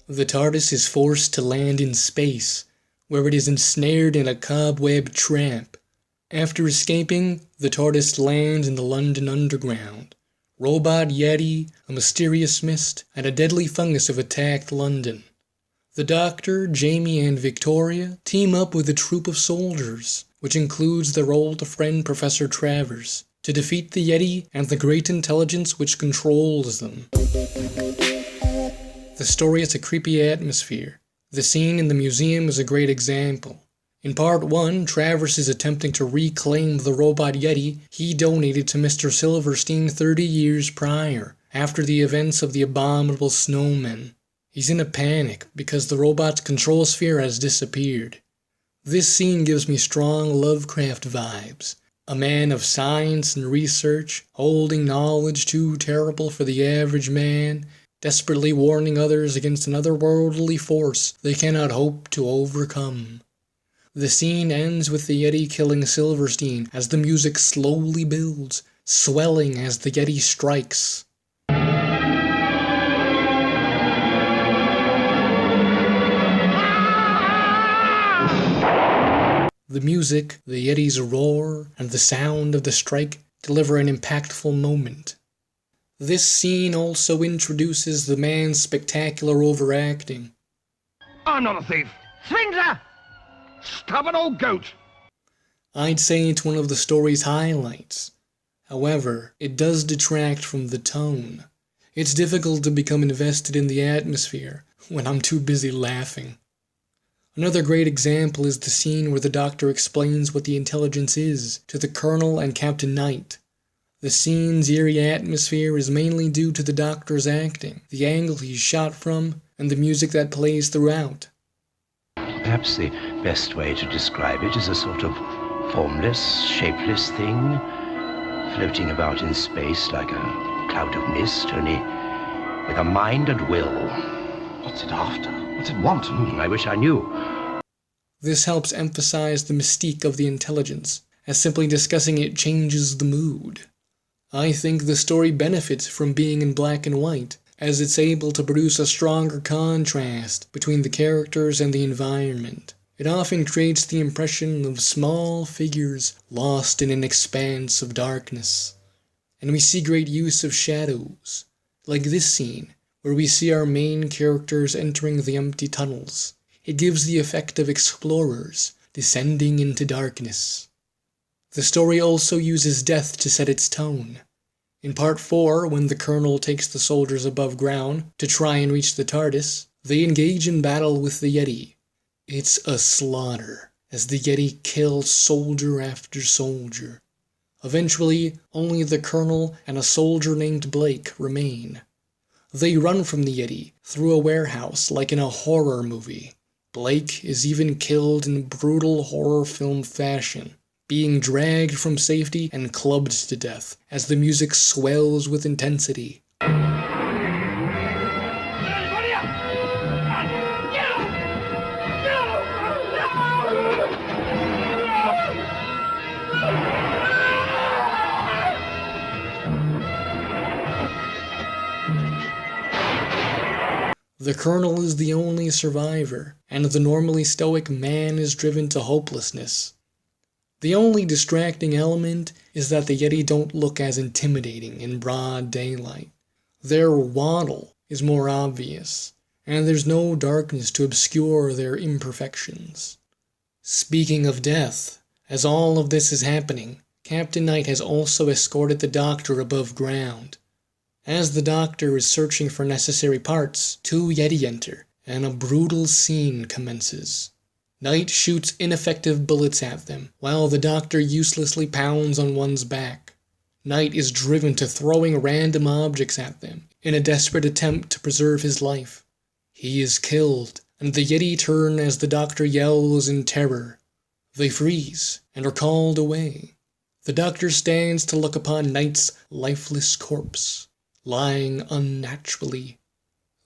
The TARDIS is forced to land in space, where it is ensnared in a cobweb trap. After escaping, the TARDIS lands in the London Underground. Robot Yeti, a mysterious mist, and a deadly fungus have attacked London. The Doctor, Jamie, and Victoria team up with a troop of soldiers, which includes their old friend Professor Travers, to defeat the Yeti and the great intelligence which controls them. The story has a creepy atmosphere. The scene in the museum is a great example. In Part 1, Travers is attempting to reclaim the robot Yeti he donated to Mr. Silverstein 30 years prior, after the events of the abominable snowmen. He's in a panic because the robot's control sphere has disappeared. This scene gives me strong Lovecraft vibes. A man of science and research, holding knowledge too terrible for the average man, desperately warning others against an otherworldly force they cannot hope to overcome. The scene ends with the Yeti killing Silverstein as the music slowly builds, swelling as the Yeti strikes. The music, the Yeti's roar, and the sound of the strike deliver an impactful moment. This scene also introduces the man's spectacular overacting. I'm not a thief. Swindler! Stubborn old goat! I'd say it's one of the story's highlights. However, it does detract from the tone. It's difficult to become invested in the atmosphere when I'm too busy laughing. Another great example is the scene where the Doctor explains what the intelligence is to the Colonel and Captain Knight. The scene's eerie atmosphere is mainly due to the Doctor's acting, the angle he's shot from, and the music that plays throughout. Perhaps the best way to describe it is a sort of formless, shapeless thing, floating about in space like a cloud of mist, only with a mind and will. What's it after? What's it want? I wish I knew. This helps emphasize the mystique of the intelligence, as simply discussing it changes the mood. I think the story benefits from being in black and white, as it's able to produce a stronger contrast between the characters and the environment. It often creates the impression of small figures lost in an expanse of darkness. And we see great use of shadows, like this scene, where we see our main characters entering the empty tunnels. It gives the effect of explorers descending into darkness. The story also uses death to set its tone. In Part 4, when the Colonel takes the soldiers above ground to try and reach the TARDIS, they engage in battle with the Yeti. It's a slaughter, as the Yeti kills soldier after soldier. Eventually, only the Colonel and a soldier named Blake remain. They run from the Yeti through a warehouse like in a horror movie. Blake is even killed in brutal horror film fashion, being dragged from safety and clubbed to death as the music swells with intensity. The Colonel is the only survivor, and the normally stoic man is driven to hopelessness. The only distracting element is that the Yeti don't look as intimidating in broad daylight. Their waddle is more obvious, and there's no darkness to obscure their imperfections. Speaking of death, as all of this is happening, Captain Knight has also escorted the Doctor above ground. As the Doctor is searching for necessary parts, two Yeti enter, and a brutal scene commences. Knight shoots ineffective bullets at them, while the Doctor uselessly pounds on one's back. Knight is driven to throwing random objects at them, in a desperate attempt to preserve his life. He is killed, and the Yeti turn as the Doctor yells in terror. They freeze, and are called away. The Doctor stands to look upon Knight's lifeless corpse, lying unnaturally.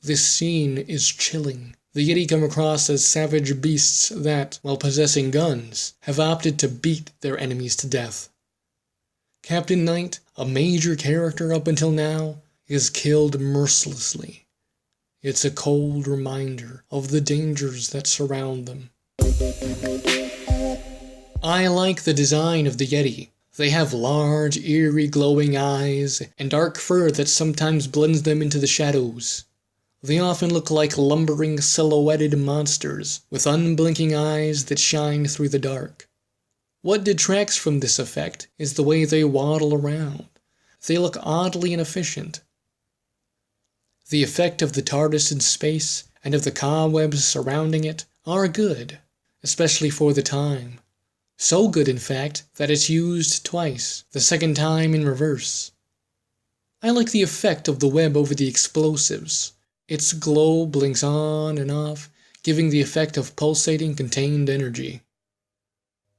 This scene is chilling. The Yeti come across as savage beasts that, while possessing guns, have opted to beat their enemies to death. Captain Knight, a major character up until now, is killed mercilessly. It's a cold reminder of the dangers that surround them. I like the design of the Yeti. They have large, eerie, glowing eyes and dark fur that sometimes blends them into the shadows. They often look like lumbering, silhouetted monsters with unblinking eyes that shine through the dark. What detracts from this effect is the way they waddle around. They look oddly inefficient. The effect of the TARDIS in space and of the cobwebs surrounding it are good, especially for the time. So good, in fact, that it's used twice, the second time in reverse. I like the effect of the web over the explosives. Its glow blinks on and off, giving the effect of pulsating contained energy.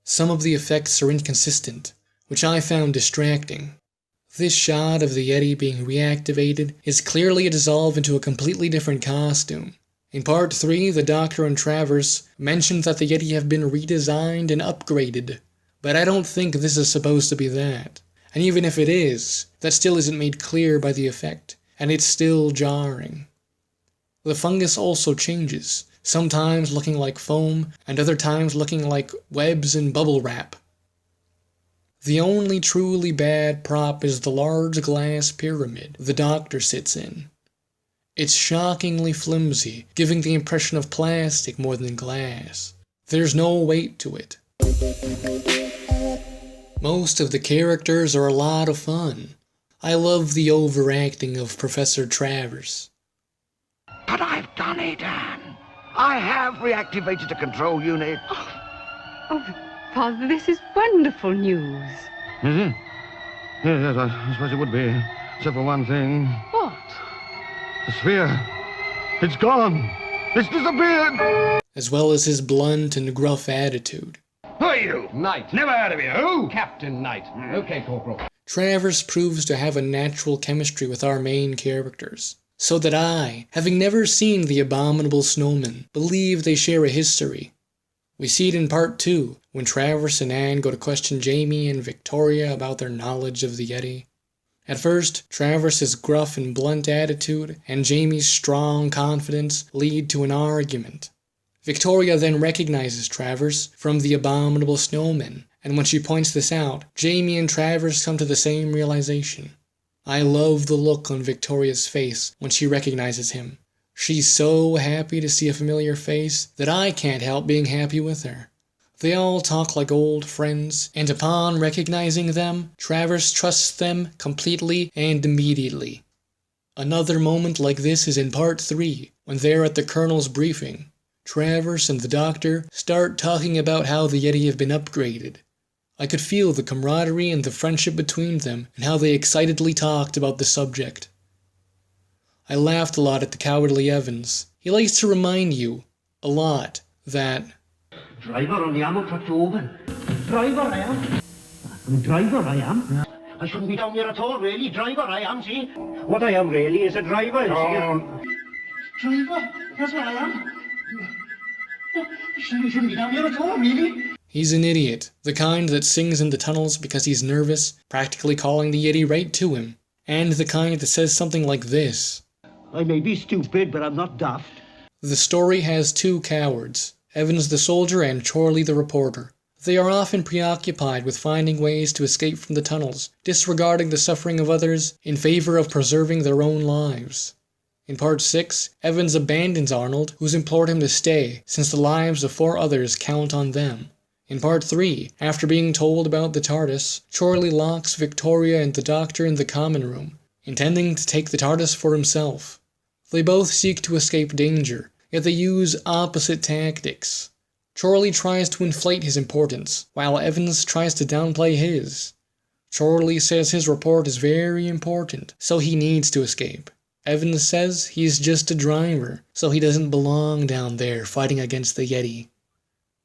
Some of the effects are inconsistent, which I found distracting. This shot of the Yeti being reactivated is clearly a dissolve into a completely different costume. In Part 3, the Doctor and Travers mentioned that the Yeti have been redesigned and upgraded, but I don't think this is supposed to be that. And even if it is, that still isn't made clear by the effect, and it's still jarring. The fungus also changes, sometimes looking like foam, and other times looking like webs and bubble wrap. The only truly bad prop is the large glass pyramid the Doctor sits in. It's shockingly flimsy, giving the impression of plastic more than glass. There's no weight to it. Most of the characters are a lot of fun. I love the overacting of Professor Travers. But I've done it, Anne. I have reactivated the control unit. Oh, Father, this is wonderful news. Is it? Yes, I suppose it would be. Except for one thing. What? The sphere. It's gone. It's disappeared. As well as his blunt and gruff attitude. Who are you? Knight. Never heard of you. Who? Captain Knight. Okay, Corporal. Travers proves to have a natural chemistry with our main characters, so that I, having never seen the abominable snowmen, believe they share a history. We see it in Part 2, when Travers and Anne go to question Jamie and Victoria about their knowledge of the Yeti. At first, Travers' gruff and blunt attitude and Jamie's strong confidence lead to an argument. Victoria then recognizes Travers from the abominable snowmen, and when she points this out, Jamie and Travers come to the same realization. I love the look on Victoria's face when she recognizes him. She's so happy to see a familiar face that I can't help being happy with her. They all talk like old friends, and upon recognizing them, Travers trusts them completely and immediately. Another moment like this is in Part 3, when they're at the Colonel's briefing. Travers and the Doctor start talking about how the Yeti have been upgraded. I could feel the camaraderie and the friendship between them, and how they excitedly talked about the subject. I laughed a lot at the cowardly Evans. He likes to remind you, a lot, that Driver, only I'm a patrolman. Driver, I am. Driver, I am. I shouldn't be down here at all, really. Driver, I am, see? What I am really is a driver, Driver, that's what I am. I shouldn't be down here at all, really. he's an idiot, the kind that sings in the tunnels because he's nervous, practically calling the Yeti right to him, and the kind that says something like this. I may be stupid, but I'm not daft. The story has two cowards, Evans the soldier and Chorley the reporter. They are often preoccupied with finding ways to escape from the tunnels, disregarding the suffering of others in favor of preserving their own lives. In Part 6, Evans abandons Arnold, who's implored him to stay, since the lives of 4 others count on them. In Part 3, after being told about the TARDIS, Chorley locks Victoria and the Doctor in the common room, intending to take the TARDIS for himself. They both seek to escape danger, yet they use opposite tactics. Chorley tries to inflate his importance, while Evans tries to downplay his. Chorley says his report is very important, so he needs to escape. Evans says he's just a driver, so he doesn't belong down there fighting against the Yeti.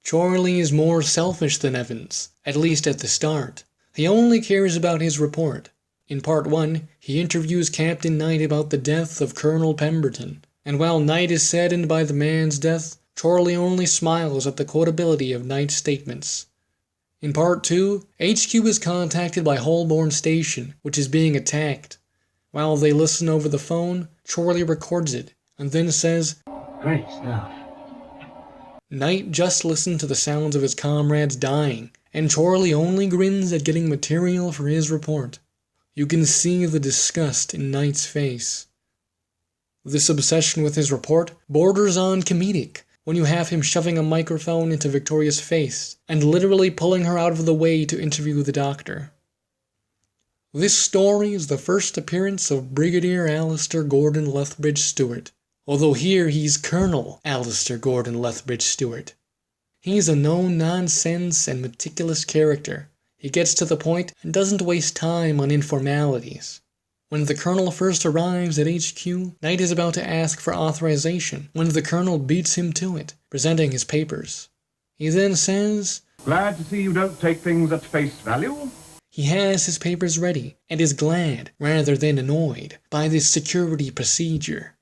Chorley is more selfish than Evans, at least at the start. He only cares about his report. In Part 1, he interviews Captain Knight about the death of Colonel Pemberton, and while Knight is saddened by the man's death, Chorley only smiles at the quotability of Knight's statements. In Part 2, HQ is contacted by Holborn Station, which is being attacked. While they listen over the phone, Chorley records it and then says, Great stuff. Knight just listened to the sounds of his comrades dying, and Chorley only grins at getting material for his report. You can see the disgust in Knight's face. This obsession with his report borders on comedic, when you have him shoving a microphone into Victoria's face and literally pulling her out of the way to interview the doctor. This story is the first appearance of Brigadier Alistair Gordon Lethbridge Stewart, although here he's Colonel Alistair Gordon Lethbridge Stewart. He's a no-nonsense and meticulous character. He gets to the point and doesn't waste time on informalities. When the Colonel first arrives at HQ, Knight is about to ask for authorization when the Colonel beats him to it, presenting his papers. He then says, Glad to see you don't take things at face value. He has his papers ready and is glad, rather than annoyed, by this security procedure.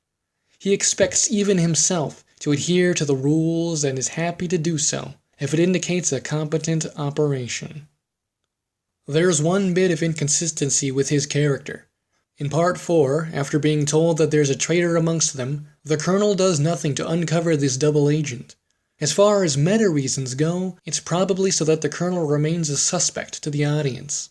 He expects even himself to adhere to the rules and is happy to do so if it indicates a competent operation. There's one bit of inconsistency with his character. In Part 4, after being told that there's a traitor amongst them, the Colonel does nothing to uncover this double agent. As far as meta reasons go, it's probably so that the Colonel remains a suspect to the audience.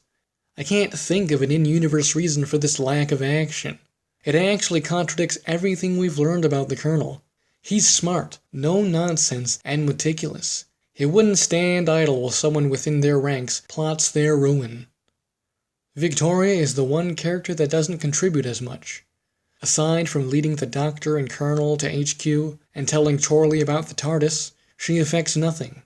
I can't think of an in-universe reason for this lack of action. It actually contradicts everything we've learned about the Colonel. He's smart, no nonsense, and meticulous. He wouldn't stand idle while someone within their ranks plots their ruin. Victoria is the one character that doesn't contribute as much. Aside from leading the Doctor and Colonel to HQ and telling Chorley about the TARDIS, she affects nothing.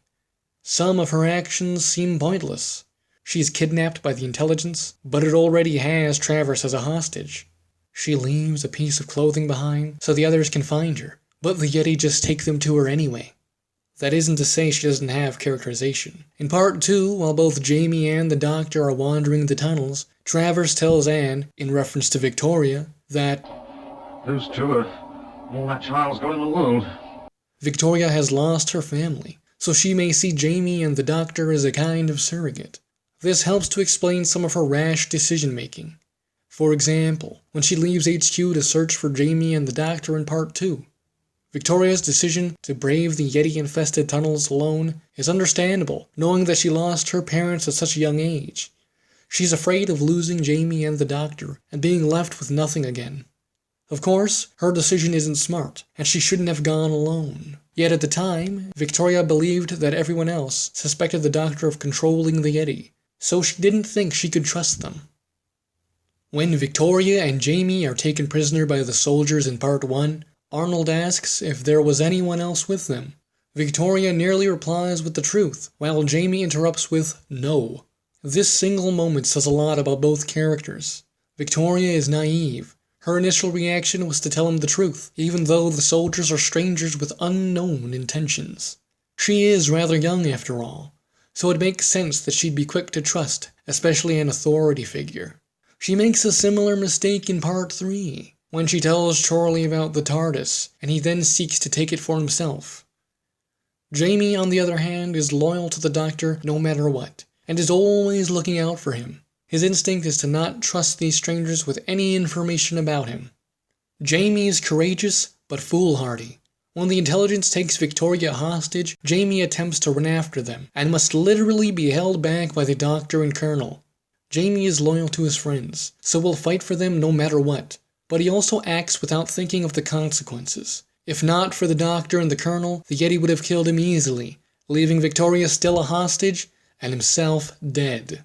Some of her actions seem pointless. She's kidnapped by the intelligence, but it already has Travers as a hostage. She leaves a piece of clothing behind so the others can find her, but the Yeti just take them to her anyway. That isn't to say she doesn't have characterization. In Part 2, while both Jamie and the Doctor are wandering the tunnels, Travers tells Anne, in reference to Victoria, that Those two are all that child's got in the world. Victoria has lost her family, so she may see Jamie and the Doctor as a kind of surrogate. This helps to explain some of her rash decision-making. For example, when she leaves HQ to search for Jamie and the Doctor in Part 2. Victoria's decision to brave the Yeti-infested tunnels alone is understandable, knowing that she lost her parents at such a young age. She's afraid of losing Jamie and the Doctor and being left with nothing again. Of course, her decision isn't smart, and she shouldn't have gone alone. Yet at the time, Victoria believed that everyone else suspected the Doctor of controlling the Yeti, so she didn't think she could trust them. When Victoria and Jamie are taken prisoner by the soldiers in Part 1, Arnold asks if there was anyone else with them. Victoria nearly replies with the truth, while Jamie interrupts with no. This single moment says a lot about both characters. Victoria is naive. Her initial reaction was to tell him the truth, even though the soldiers are strangers with unknown intentions. She is rather young after all, so it makes sense that she'd be quick to trust, especially an authority figure. She makes a similar mistake in Part 3. When she tells Chorley about the TARDIS, and he then seeks to take it for himself. Jamie, on the other hand, is loyal to the Doctor no matter what, and is always looking out for him. His instinct is to not trust these strangers with any information about him. Jamie is courageous, but foolhardy. When the intelligence takes Victoria hostage, Jamie attempts to run after them, and must literally be held back by the Doctor and Colonel. Jamie is loyal to his friends, so will fight for them no matter what. But he also acts without thinking of the consequences. If not for the Doctor and the Colonel, the Yeti would have killed him easily, leaving Victoria still a hostage and himself dead.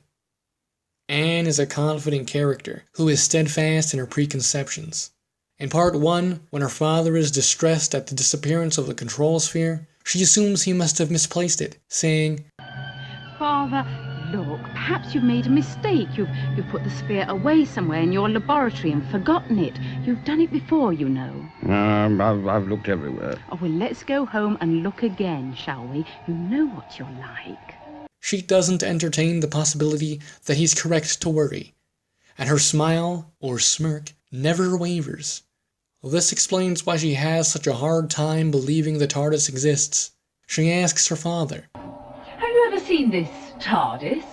Anne is a confident character who is steadfast in her preconceptions. In Part 1, when her father is distressed at the disappearance of the control sphere, she assumes he must have misplaced it, saying, Father, look, perhaps you've made a mistake. You've put the sphere away somewhere in your laboratory and forgotten it. You've done it before, you know. I've looked everywhere. Oh, well, let's go home and look again, shall we? You know what you're like. She doesn't entertain the possibility that he's correct to worry, and her smile, or smirk, never wavers. This explains why she has such a hard time believing the TARDIS exists. She asks her father, Have you ever seen this TARDIS?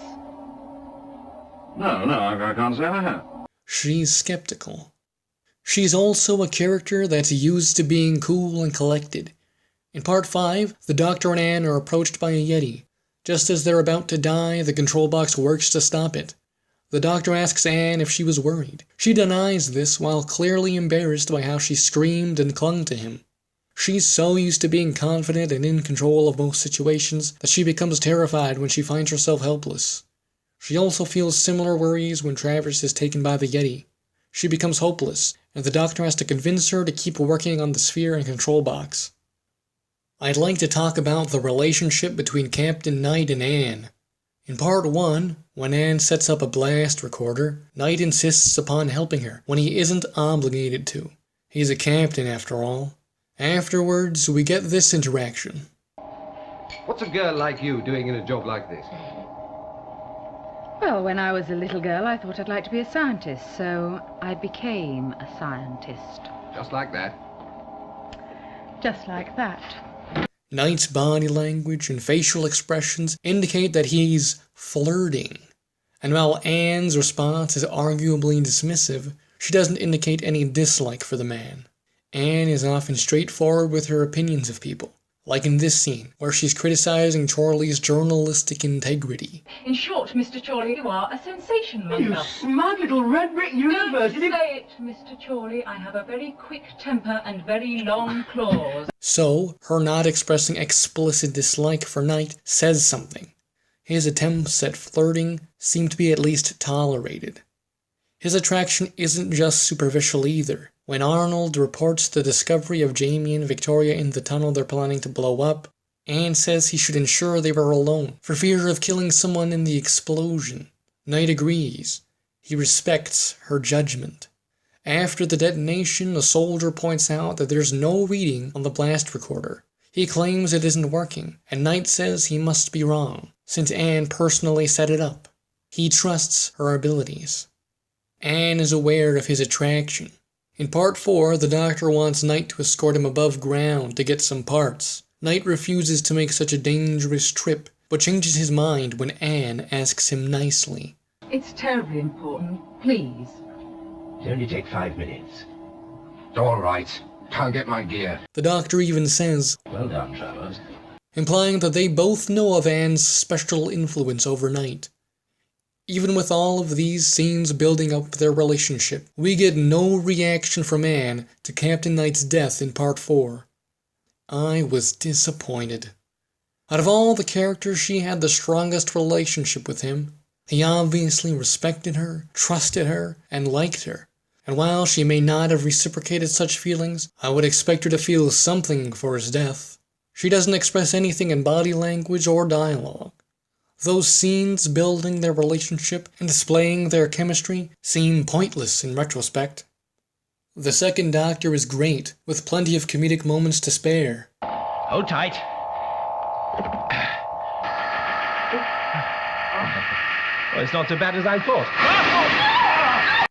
No, I can't say I have. she's skeptical. She's also a character that's used to being cool and collected. In Part 5, the Doctor and Anne are approached by a Yeti. Just as they're about to die, the control box works to stop it. The Doctor asks Anne if she was worried. She denies this while clearly embarrassed by how she screamed and clung to him. She's so used to being confident and in control of most situations that she becomes terrified when she finds herself helpless. She also feels similar worries when Travers is taken by the Yeti. She becomes hopeless, and the Doctor has to convince her to keep working on the sphere and control box. I'd like to talk about the relationship between Captain Knight and Anne. In Part 1, when Anne sets up a blast recorder, Knight insists upon helping her when he isn't obligated to. He's a captain after all. Afterwards, we get this interaction. What's a girl like you doing in a job like this? Well, when I was a little girl, I thought I'd like to be a scientist, so I became a scientist. Just like that? Just like that. Knight's body language and facial expressions indicate that he's flirting. And while Anne's response is arguably dismissive, she doesn't indicate any dislike for the man. Anne is often straightforward with her opinions of people, like in this scene, where she's criticizing Chorley's journalistic integrity. In short, Mr. Chorley, you are a sensation monger. You smart little red brick university. Don't say it, Mr. Chorley. I have a very quick temper and very long claws. So, her not expressing explicit dislike for Knight says something. His attempts at flirting seem to be at least tolerated. His attraction isn't just superficial either. When Arnold reports the discovery of Jamie and Victoria in the tunnel they're planning to blow up, Anne says he should ensure they were alone, for fear of killing someone in the explosion. Knight agrees. He respects her judgment. After the detonation, a soldier points out that there's no reading on the blast recorder. He claims it isn't working, and Knight says he must be wrong, since Anne personally set it up. He trusts her abilities. Anne is aware of his attraction. In Part 4, the Doctor wants Knight to escort him above ground to get some parts. Knight refuses to make such a dangerous trip, but changes his mind when Anne asks him nicely. It's terribly important. Please. It'll only take 5 minutes. All right. Can't get my gear. The Doctor even says, Well done, Travers. implying that they both know of Anne's special influence over Knight. Even with all of these scenes building up their relationship, we get no reaction from Anne to Captain Knight's death in Part 4. I was disappointed. Out of all the characters, she had the strongest relationship with him. He obviously respected her, trusted her, and liked her. And while she may not have reciprocated such feelings, I would expect her to feel something for his death. She doesn't express anything in body language or dialogue. Those scenes building their relationship and displaying their chemistry seem pointless in retrospect. The second Doctor is great, with plenty of comedic moments to spare. Hold tight. Well, it's not so bad as I thought.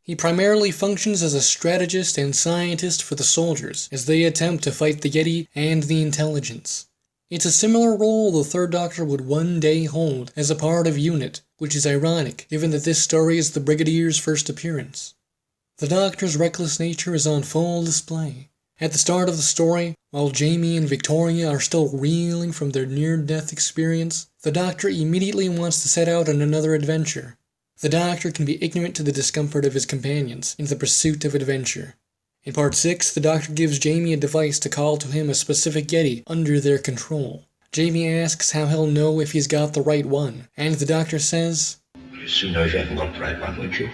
He primarily functions as a strategist and scientist for the soldiers as they attempt to fight the Yeti and the intelligence. It's a similar role the Third Doctor would one day hold as a part of UNIT, which is ironic given that this story is the Brigadier's first appearance. The Doctor's reckless nature is on full display. At the start of the story, while Jamie and Victoria are still reeling from their near-death experience, the Doctor immediately wants to set out on another adventure. The Doctor can be ignorant to the discomfort of his companions in the pursuit of adventure. In Part 6, the Doctor gives Jamie a device to call to him a specific Yeti under their control. Jamie asks how he'll know if he's got the right one, and the Doctor says, You'll soon know if you haven't got the right one, won't you?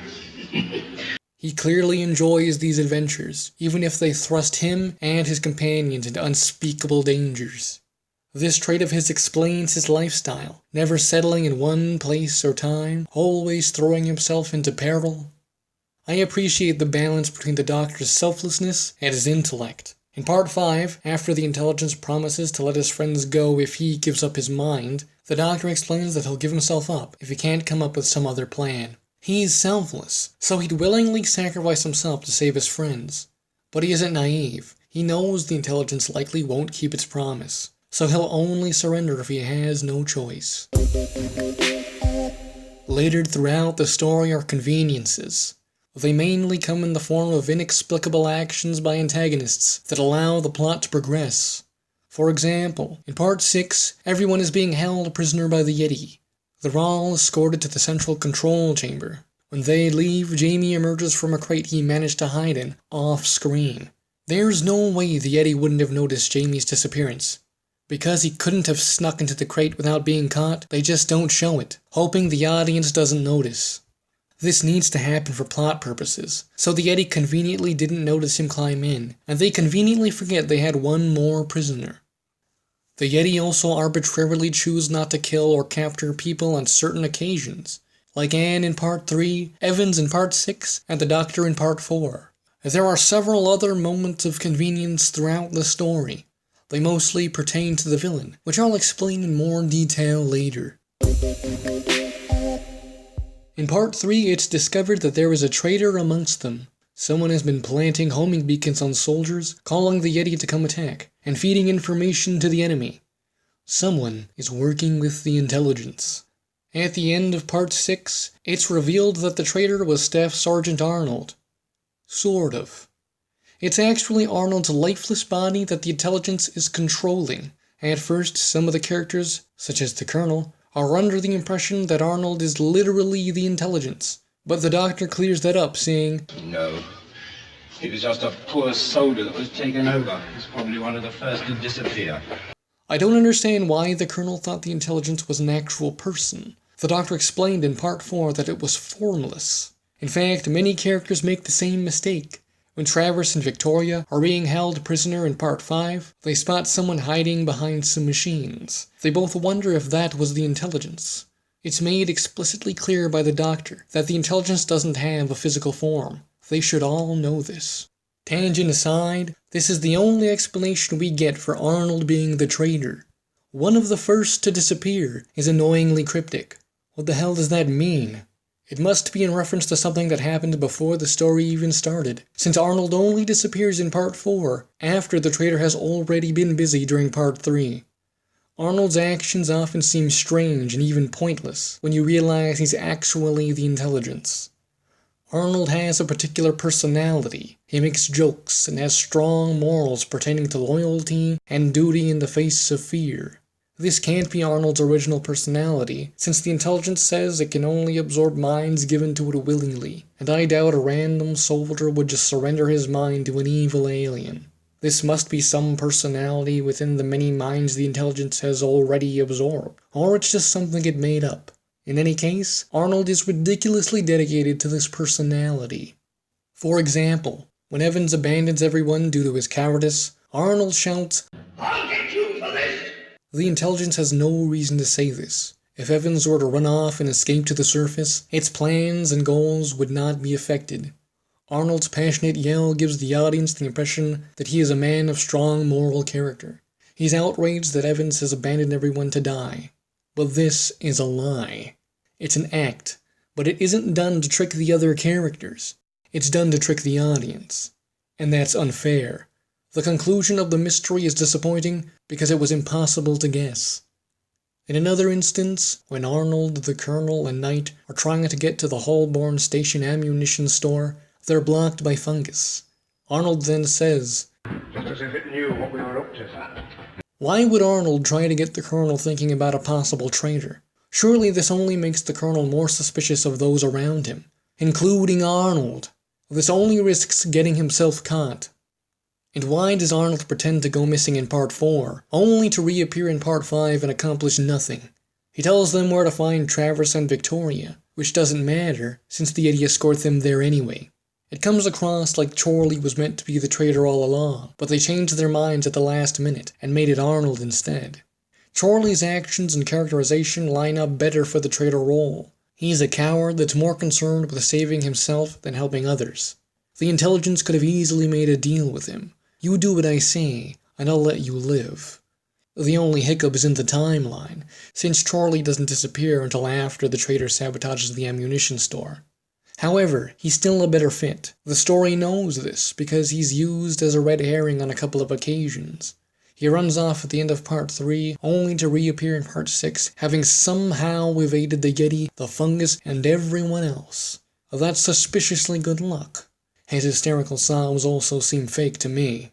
he clearly enjoys these adventures, even if they thrust him and his companions into unspeakable dangers. This trait of his explains his lifestyle, never settling in one place or time, always throwing himself into peril. I appreciate the balance between the Doctor's selflessness and his intellect. In Part 5, after the intelligence promises to let his friends go if he gives up his mind, the Doctor explains that he'll give himself up if he can't come up with some other plan. He's selfless, so he'd willingly sacrifice himself to save his friends. But he isn't naive. He knows the intelligence likely won't keep its promise, so he'll only surrender if he has no choice. Littered throughout the story are conveniences. They mainly come in the form of inexplicable actions by antagonists that allow the plot to progress. For example, in Part 6, everyone is being held prisoner by the Yeti. They're all escorted to the central control chamber. When they leave, Jamie emerges from a crate he managed to hide in, off-screen. There's no way the Yeti wouldn't have noticed Jamie's disappearance. Because he couldn't have snuck into the crate without being caught, they just don't show it, hoping the audience doesn't notice. This needs to happen for plot purposes, so the Yeti conveniently didn't notice him climb in, and they conveniently forget they had one more prisoner. The Yeti also arbitrarily choose not to kill or capture people on certain occasions, like Anne in Part 3, Evans in Part 6, and the Doctor in Part 4. There are several other moments of convenience throughout the story. They mostly pertain to the villain, which I'll explain in more detail later. In Part 3, it's discovered that there is a traitor amongst them. Someone has been planting homing beacons on soldiers, calling the Yeti to come attack, and feeding information to the enemy. Someone is working with the intelligence. At the end of Part 6, it's revealed that the traitor was Staff Sergeant Arnold. Sort of. It's actually Arnold's lifeless body that the intelligence is controlling. At first, some of the characters, such as the Colonel, are under the impression that Arnold is literally the intelligence. But the Doctor clears that up, saying, No. He was just a poor soldier that was taken over. He's probably one of the first to disappear. I don't understand why the Colonel thought the intelligence was an actual person. The Doctor explained in Part 4 that it was formless. In fact, many characters make the same mistake. When Travis and Victoria are being held prisoner in Part 5, they spot someone hiding behind some machines. They both wonder if that was the intelligence. It's made explicitly clear by the Doctor that the intelligence doesn't have a physical form. They should all know this. Tangent aside, this is the only explanation we get for Arnold being the traitor. One of the first to disappear is annoyingly cryptic. What the hell does that mean? It must be in reference to something that happened before the story even started, since Arnold only disappears in Part 4, after the traitor has already been busy during Part 3. Arnold's actions often seem strange and even pointless when you realize he's actually the intelligence. Arnold has a particular personality. He makes jokes and has strong morals pertaining to loyalty and duty in the face of fear. This can't be Arnold's original personality, since the intelligence says it can only absorb minds given to it willingly, and I doubt a random soldier would just surrender his mind to an evil alien. This must be some personality within the many minds the intelligence has already absorbed, or it's just something it made up. In any case, Arnold is ridiculously dedicated to this personality. For example, when Evans abandons everyone due to his cowardice, Arnold shouts, "I'll get you for this!" The intelligence has no reason to say this. If Evans were to run off and escape to the surface, its plans and goals would not be affected. Arnold's passionate yell gives the audience the impression that he is a man of strong moral character. He's outraged that Evans has abandoned everyone to die. But this is a lie. It's an act, but it isn't done to trick the other characters. It's done to trick the audience. And that's unfair. The conclusion of the mystery is disappointing because it was impossible to guess. In another instance, when Arnold, the Colonel, and Knight are trying to get to the Holborn Station ammunition store, they're blocked by fungus. Arnold then says, Just as if it knew what we were up to, sir. Why would Arnold try to get the Colonel thinking about a possible traitor? Surely this only makes the Colonel more suspicious of those around him, including Arnold. This only risks getting himself caught. And why does Arnold pretend to go missing in Part 4, only to reappear in Part 5 and accomplish nothing? He tells them where to find Travis and Victoria, which doesn't matter, since the Yeti escort them there anyway. It comes across like Chorley was meant to be the traitor all along, but they changed their minds at the last minute and made it Arnold instead. Chorley's actions and characterization line up better for the traitor role. He's a coward that's more concerned with saving himself than helping others. The intelligence could have easily made a deal with him. You do what I say, and I'll let you live. The only hiccup is in the timeline, since Chorley doesn't disappear until after the traitor sabotages the ammunition store. However, he's still a better fit. The story knows this, because he's used as a red herring on a couple of occasions. He runs off at the end of Part 3, only to reappear in Part 6, having somehow evaded the Yeti, the fungus, and everyone else. That's suspiciously good luck. His hysterical sobs also seem fake to me.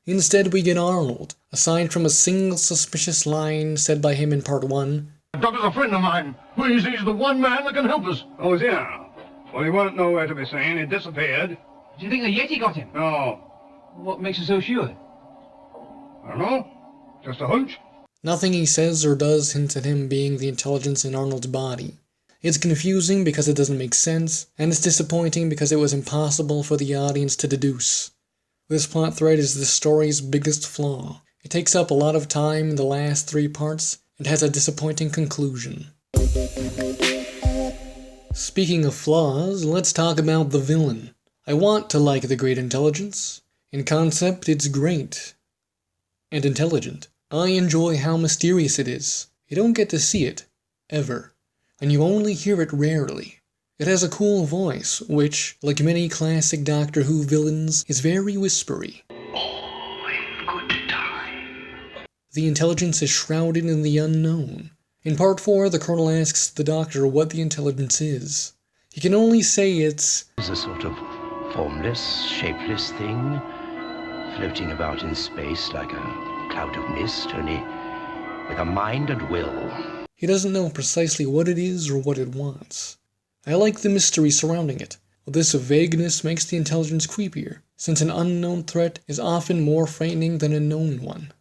Instead, we get Arnold, aside from a single suspicious line said by him in part 1. The doctor's a friend of mine. He's the one man that can help us. Oh, is he now? Well, he weren't nowhere to be seen. He disappeared. Do you think the Yeti got him? No. What makes you so sure? I don't know. Just a hunch. Nothing he says or does hints at him being the intelligence in Arnold's body. It's confusing because it doesn't make sense, and it's disappointing because it was impossible for the audience to deduce. This plot thread is the story's biggest flaw. It takes up a lot of time in the last 3 parts, and has a disappointing conclusion. Speaking of flaws, let's talk about the villain. I want to like the Great Intelligence. In concept, it's great. And intelligent. I enjoy how mysterious it is. You don't get to see it, ever. And you only hear it rarely. It has a cool voice, which, like many classic Doctor Who villains, is very whispery. The intelligence is shrouded in the unknown. In part 4, the Colonel asks the Doctor what the intelligence is. He can only say it's a sort of formless, shapeless thing, floating about in space like a cloud of mist, only with a mind and will. He doesn't know precisely what it is or what it wants. I like the mystery surrounding it. This vagueness makes the intelligence creepier, since an unknown threat is often more frightening than a known one.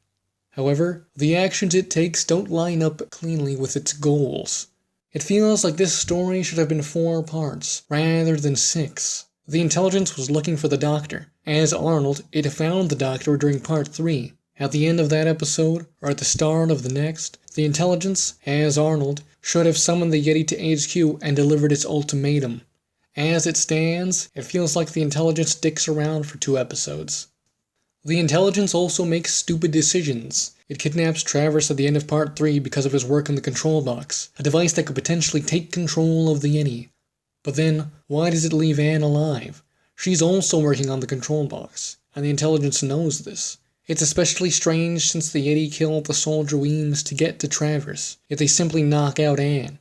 However, the actions it takes don't line up cleanly with its goals. It feels like this story should have been 4 parts, rather than 6. The intelligence was looking for the Doctor. As Arnold, it found the Doctor during part 3. At the end of that episode, or at the start of the next, the intelligence, as Arnold, should have summoned the Yeti to HQ and delivered its ultimatum. As it stands, it feels like the intelligence dicks around for 2 episodes. The intelligence also makes stupid decisions. It kidnaps Travers at the end of part 3 because of his work in the control box, a device that could potentially take control of the Yeti. But then, why does it leave Anne alive? She's also working on the control box, and the intelligence knows this. It's especially strange since the Yeti killed the soldier Weems to get to Travers, yet they simply knock out Anne.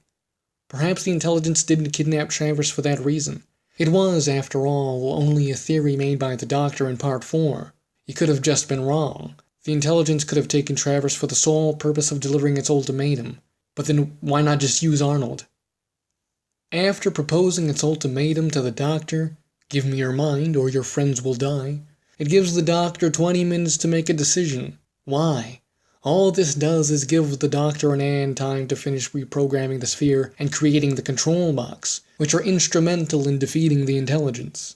Perhaps the intelligence didn't kidnap Travers for that reason. It was, after all, only a theory made by the Doctor in part 4. It could have just been wrong. The intelligence could have taken Travers for the sole purpose of delivering its ultimatum. But then why not just use Arnold? After proposing its ultimatum to the Doctor, give me your mind or your friends will die, it gives the Doctor 20 minutes to make a decision. Why? All this does is give the Doctor and Anne time to finish reprogramming the sphere and creating the control box, which are instrumental in defeating the intelligence.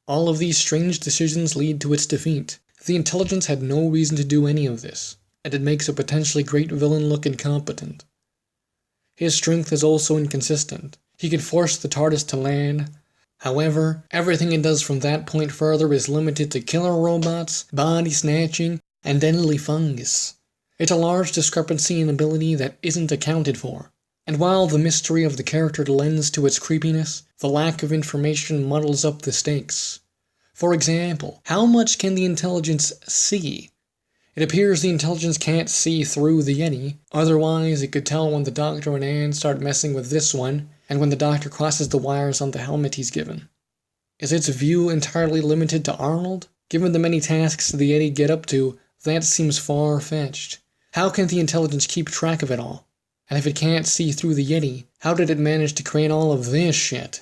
All of these strange decisions lead to its defeat. The intelligence had no reason to do any of this, and it makes a potentially great villain look incompetent. His strength is also inconsistent. He can force the TARDIS to land. However, everything it does from that point further is limited to killer robots, body snatching, and deadly fungus. It's a large discrepancy in ability that isn't accounted for. And while the mystery of the character lends to its creepiness, the lack of information muddles up the stakes. For example, how much can the intelligence see? It appears the intelligence can't see through the Yeti, otherwise it could tell when the Doctor and Anne start messing with this one, and when the Doctor crosses the wires on the helmet he's given. Is its view entirely limited to Arnold? Given the many tasks the Yeti get up to, that seems far-fetched. How can the intelligence keep track of it all? And if it can't see through the Yeti, how did it manage to create all of this shit?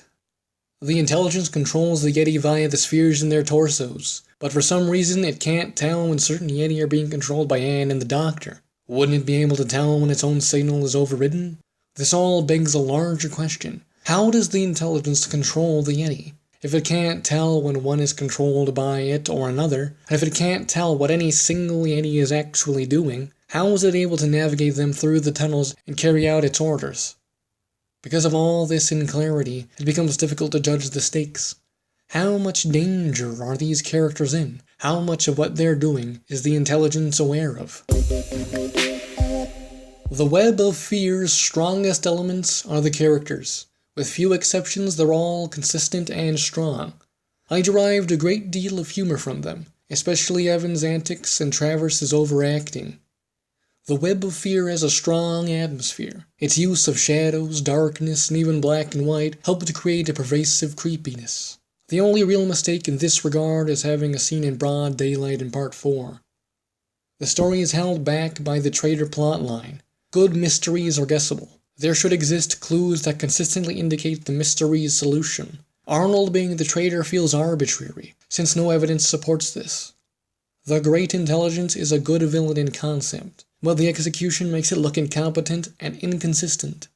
The intelligence controls the Yeti via the spheres in their torsos, but for some reason it can't tell when certain Yeti are being controlled by Anne and the Doctor. Wouldn't it be able to tell when its own signal is overridden? This all begs a larger question. How does the intelligence control the Yeti? If it can't tell when one is controlled by it or another, and if it can't tell what any single Yeti is actually doing, how is it able to navigate them through the tunnels and carry out its orders? Because of all this inclarity, it becomes difficult to judge the stakes. How much danger are these characters in? How much of what they're doing is the intelligence aware of? The Web of Fear's strongest elements are the characters. With few exceptions, they're all consistent and strong. I derived a great deal of humor from them, especially Evan's antics and Travers's overacting. The Web of Fear has a strong atmosphere. Its use of shadows, darkness, and even black and white help to create a pervasive creepiness. The only real mistake in this regard is having a scene in broad daylight in Part 4. The story is held back by the Traitor plotline. Good mysteries are guessable. There should exist clues that consistently indicate the mystery's solution. Arnold being the traitor feels arbitrary, since no evidence supports this. The Great Intelligence is a good villain in concept, but the execution makes it look incompetent and inconsistent.